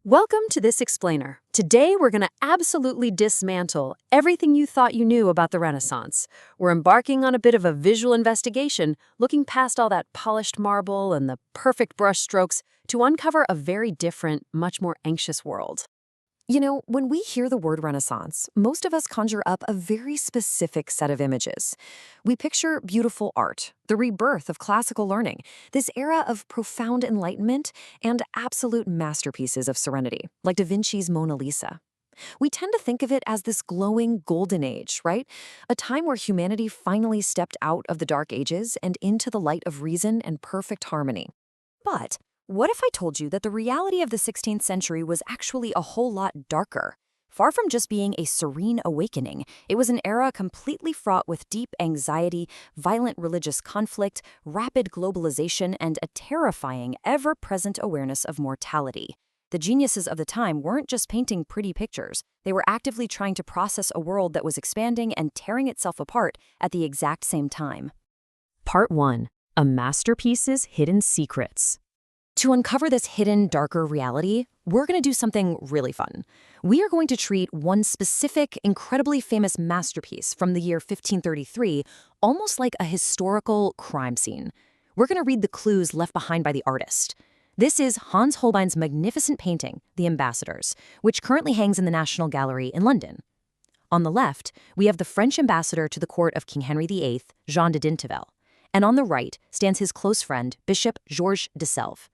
Welcome to This Explainer. Today, we're going to absolutely dismantle everything you thought you knew about the Renaissance. We're embarking on a bit of a visual investigation, looking past all that polished marble and the perfect brush strokes to uncover a very different, much more anxious world. You know, when we hear the word Renaissance, most of us conjure up a very specific set of images. We picture beautiful art, the rebirth of classical learning, this era of profound enlightenment, and absolute masterpieces of serenity, like Da Vinci's Mona Lisa. We tend to think of it as this glowing golden age, right? A time where humanity finally stepped out of the dark ages and into the light of reason and perfect harmony. But what if I told you that the reality of the 16th century was actually a whole lot darker? Far from just being a serene awakening, it was an era completely fraught with deep anxiety, violent religious conflict, rapid globalization, and a terrifying, ever-present awareness of mortality. The geniuses of the time weren't just painting pretty pictures. They were actively trying to process a world that was expanding and tearing itself apart at the exact same time. Part 1. A Masterpiece's Hidden Secrets. To uncover this hidden, darker reality, we're going to do something really fun. We are going to treat one specific, incredibly famous masterpiece from the year 1533 almost like a historical crime scene. We're going to read the clues left behind by the artist. This is Hans Holbein's magnificent painting, The Ambassadors, which currently hangs in the National Gallery in London. On the left, we have the French ambassador to the court of King Henry VIII, Jean de Dintevel. And on the right stands his close friend, Bishop Georges de Selve.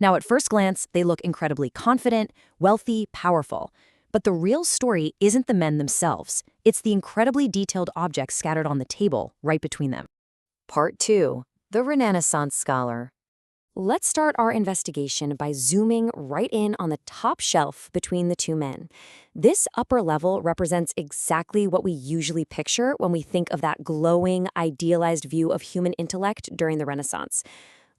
Now, at first glance, they look incredibly confident, wealthy, powerful. But the real story isn't the men themselves. It's the incredibly detailed objects scattered on the table right between them. Part 2. The Renaissance Scholar. Let's start our investigation by zooming right in on the top shelf between the two men. This upper level represents exactly what we usually picture when we think of that glowing, idealized view of human intellect during the Renaissance.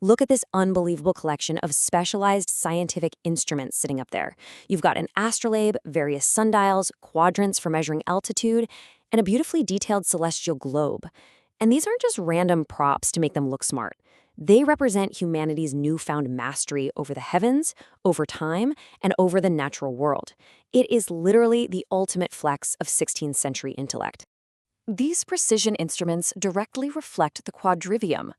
Look at this unbelievable collection of specialized scientific instruments sitting up there. You've got an astrolabe, various sundials, quadrants for measuring altitude, and a beautifully detailed celestial globe. And these aren't just random props to make them look smart. They represent humanity's newfound mastery over the heavens, over time, and over the natural world. It is literally the ultimate flex of 16th century intellect. These precision instruments directly reflect the quadrivium.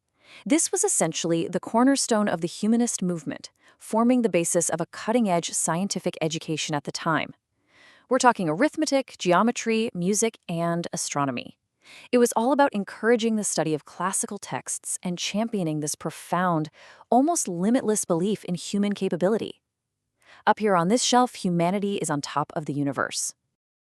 This was essentially the cornerstone of the humanist movement, forming the basis of a cutting-edge scientific education at the time. We're talking arithmetic, geometry, music, and astronomy. It was all about encouraging the study of classical texts and championing this profound, almost limitless belief in human capability. Up here on this shelf, humanity is on top of the universe.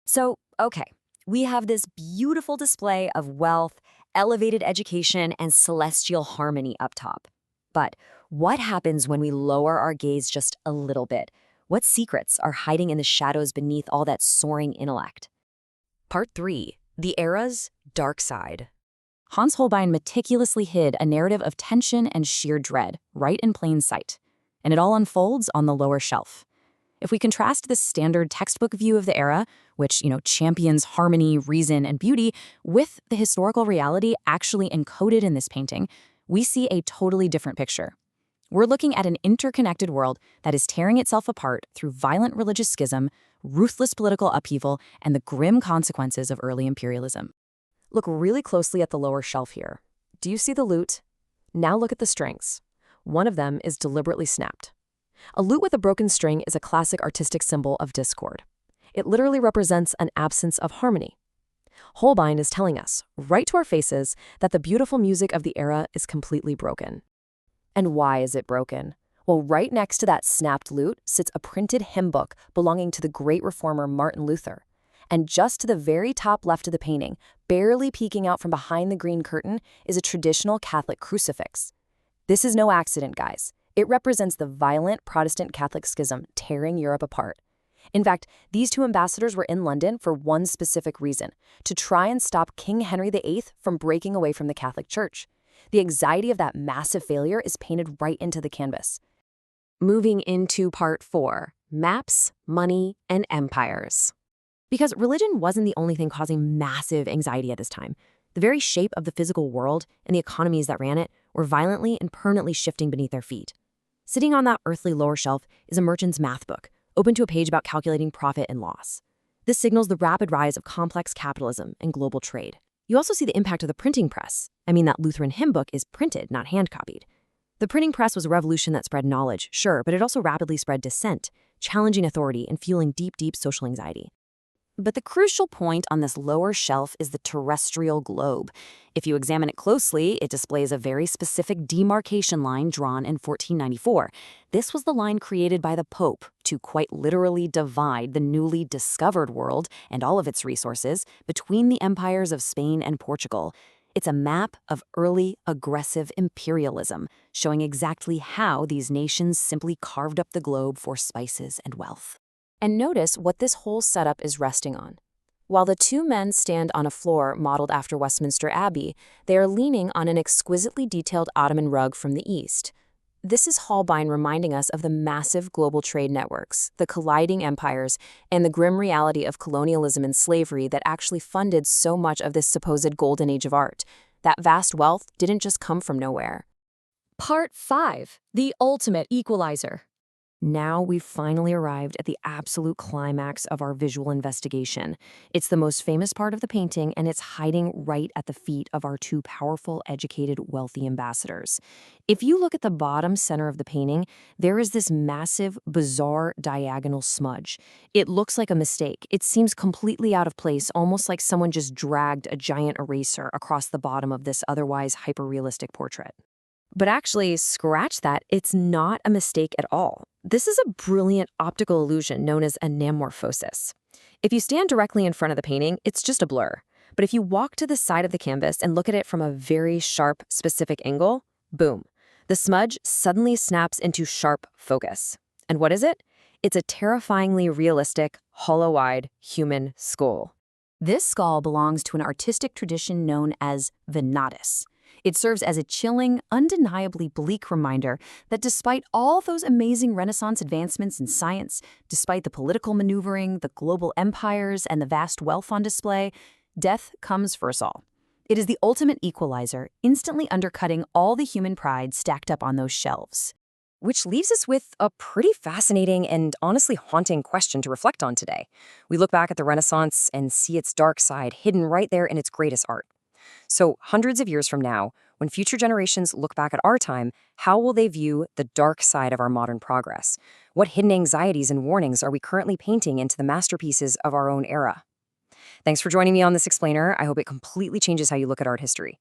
So, okay, we have this beautiful display of wealth, elevated education, and celestial harmony up top. But what happens when we lower our gaze just a little bit? What secrets are hiding in the shadows beneath all that soaring intellect? Part 3. The era's dark side. Hans Holbein meticulously hid a narrative of tension and sheer dread right in plain sight, and it all unfolds on the lower shelf. If we contrast this standard textbook view of the era, which, champions harmony, reason, and beauty, with the historical reality actually encoded in this painting, we see a totally different picture. We're looking at an interconnected world that is tearing itself apart through violent religious schism, ruthless political upheaval, and the grim consequences of early imperialism. Look really closely at the lower shelf here. Do you see the lute? Now look at the strings. One of them is deliberately snapped. A lute with a broken string is a classic artistic symbol of discord. It literally represents an absence of harmony. Holbein is telling us, right to our faces, that the beautiful music of the era is completely broken. And why is it broken? Well, right next to that snapped lute sits a printed hymn book belonging to the great reformer Martin Luther. And just to the very top left of the painting, barely peeking out from behind the green curtain, is a traditional Catholic crucifix. This is no accident, guys. It represents the violent Protestant Catholic schism tearing Europe apart. In fact, these two ambassadors were in London for one specific reason: to try and stop King Henry VIII from breaking away from the Catholic Church. The anxiety of that massive failure is painted right into the canvas. Moving into Part 4, Maps, Money, and Empires. Because religion wasn't the only thing causing massive anxiety at this time. The very shape of the physical world and the economies that ran it were violently and permanently shifting beneath their feet. Sitting on that earthly lower shelf is a merchant's math book, open to a page about calculating profit and loss. This signals the rapid rise of complex capitalism and global trade. You also see the impact of the printing press. I mean, that Lutheran hymn book is printed, not hand-copied. The printing press was a revolution that spread knowledge, sure, but it also rapidly spread dissent, challenging authority and fueling deep social anxiety. But the crucial point on this lower shelf is the terrestrial globe. If you examine it closely, it displays a very specific demarcation line drawn in 1494. This was the line created by the Pope to quite literally divide the newly discovered world and all of its resources between the empires of Spain and Portugal. It's a map of early, aggressive imperialism, showing exactly how these nations simply carved up the globe for spices and wealth. And notice what this whole setup is resting on. While the two men stand on a floor modeled after Westminster Abbey, they are leaning on an exquisitely detailed Ottoman rug from the East. This is Holbein reminding us of the massive global trade networks, the colliding empires, and the grim reality of colonialism and slavery that actually funded so much of this supposed golden age of art. That vast wealth didn't just come from nowhere. Part 5. The Ultimate Equalizer. Now we've finally arrived at the absolute climax of our visual investigation. It's the most famous part of the painting, and it's hiding right at the feet of our two powerful, educated, wealthy ambassadors. If you look at the bottom center of the painting, there is this massive, bizarre diagonal smudge. It looks like a mistake. It seems completely out of place, almost like someone just dragged a giant eraser across the bottom of this otherwise hyper-realistic portrait. But actually, scratch that, it's not a mistake at all. This is a brilliant optical illusion known as anamorphosis. If you stand directly in front of the painting, it's just a blur. But if you walk to the side of the canvas and look at it from a very sharp, specific angle, boom, the smudge suddenly snaps into sharp focus. And what is it? It's a terrifyingly realistic, hollow-eyed human skull. This skull belongs to an artistic tradition known as Venatus. It serves as a chilling, undeniably bleak reminder that despite all those amazing Renaissance advancements in science, despite the political maneuvering, the global empires, and the vast wealth on display, death comes for us all. It is the ultimate equalizer, instantly undercutting all the human pride stacked up on those shelves. Which leaves us with a pretty fascinating and honestly haunting question to reflect on today. We look back at the Renaissance and see its dark side hidden right there in its greatest art. So, hundreds of years from now, when future generations look back at our time, how will they view the dark side of our modern progress? What hidden anxieties and warnings are we currently painting into the masterpieces of our own era? Thanks for joining me on this explainer. I hope it completely changes how you look at art history.